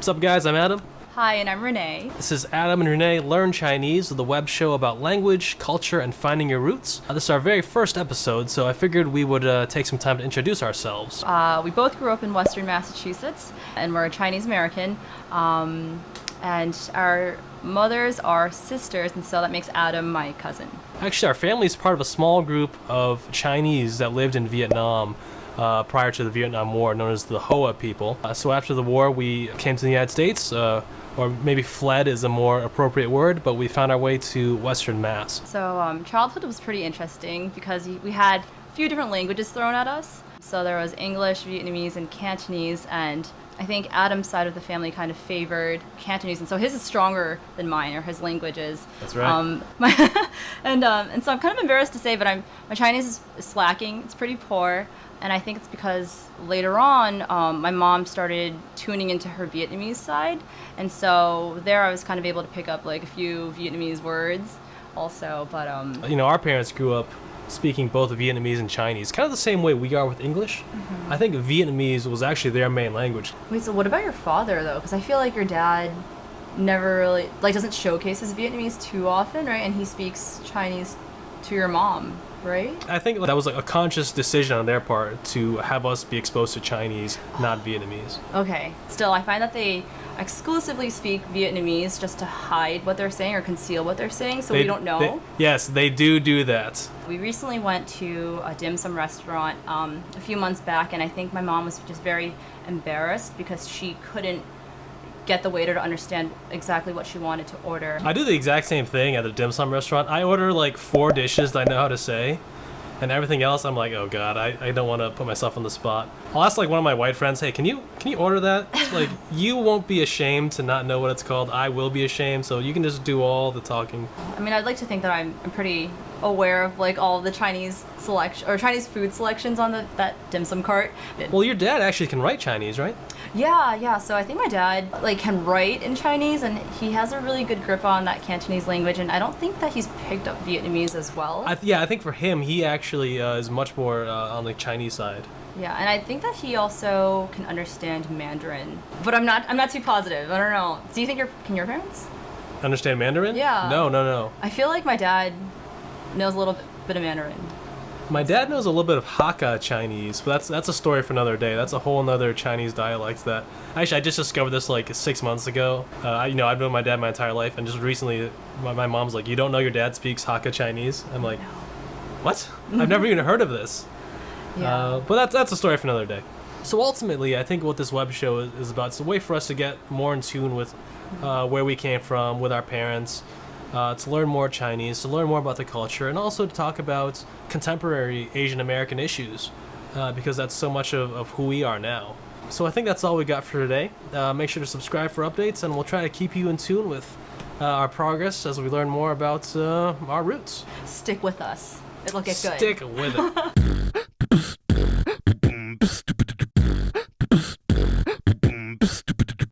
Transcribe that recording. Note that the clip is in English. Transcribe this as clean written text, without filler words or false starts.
What's up, guys? I'm Adam. Hi, and I'm Renee. This is Adam and Renee Learn Chinese, the web show about language, culture, and finding your roots. This is our very first episode, so I figured we would take some time to introduce ourselves. We both grew up in Western Massachusetts, and we're Chinese American. And our mothers are sisters, and so that makes Adam my cousin. Actually, our family is part of a small group of Chinese that lived in Vietnam prior to the Vietnam War, known as the Hoa people. So after the war, we came to the United States, or maybe fled is a more appropriate word, but we found our way to Western Mass. So childhood was pretty interesting because we had a few different languages thrown at us. So there was English, Vietnamese, and Cantonese, and I think Adam's side of the family kind of favored Cantonese, and so his is stronger than mine, or his language is. That's right. And so I'm kind of embarrassed to say, but my Chinese is slacking. It's pretty poor. And I think it's because later on, my mom started tuning into her Vietnamese side. And so there I was kind of able to pick up like a few Vietnamese words also. But our parents grew up speaking both Vietnamese and Chinese, kind of the same way we are with English. Mm-hmm. I think Vietnamese was actually their main language. Wait, so what about your father, though? Because I feel like your dad never really, doesn't showcase his Vietnamese too often, right? And he speaks Chinese to your mom, right? I think that was like a conscious decision on their part to have us be exposed to Chinese, not Vietnamese. Okay. Still, I find that they exclusively speak Vietnamese just to hide what they're saying or conceal what they're saying, so we don't know. Yes, they do that. We recently went to a dim sum restaurant a few months back, and I think my mom was just very embarrassed because she couldn't get the waiter to understand exactly what she wanted to order. I do the exact same thing at the dim sum restaurant. I order like 4 dishes that I know how to say, and everything else I'm like, oh god, I don't want to put myself on the spot. I'll ask like one of my white friends, hey, can you order that? Like, you won't be ashamed to not know what it's called. I will be ashamed, so you can just do all the talking. I mean, I'd like to think that I'm pretty aware of like all the Chinese selection or Chinese food selections on that dim sum cart. Well, your dad actually can write Chinese, right? Yeah. So I think my dad can write in Chinese, and he has a really good grip on that Cantonese language. And I don't think that he's picked up Vietnamese as well. I think for him, he actually is much more on the Chinese side. Yeah, and I think that he also can understand Mandarin, but I'm not too positive. I don't know. Do you think can your parents understand Mandarin? Yeah. No. I feel like my dad knows a little bit of Mandarin. My dad knows a little bit of Hakka Chinese, but that's a story for another day. That's a whole other Chinese dialect that actually I just discovered this like 6 months ago. I've known my dad my entire life, and just recently my mom's like, you don't know your dad speaks Hakka Chinese? I'm like, what? I've never even heard of this. Yeah. But that's a story for another day. So ultimately, I think what this web show is about, it's a way for us to get more in tune with where we came from, with our parents, to learn more Chinese, to learn more about the culture, and also to talk about contemporary Asian American issues, because that's so much of who we are now. So I think that's all we got for today. Make sure to subscribe for updates, and we'll try to keep you in tune with our progress as we learn more about our roots. Stick with us. It'll get good. Stick with it.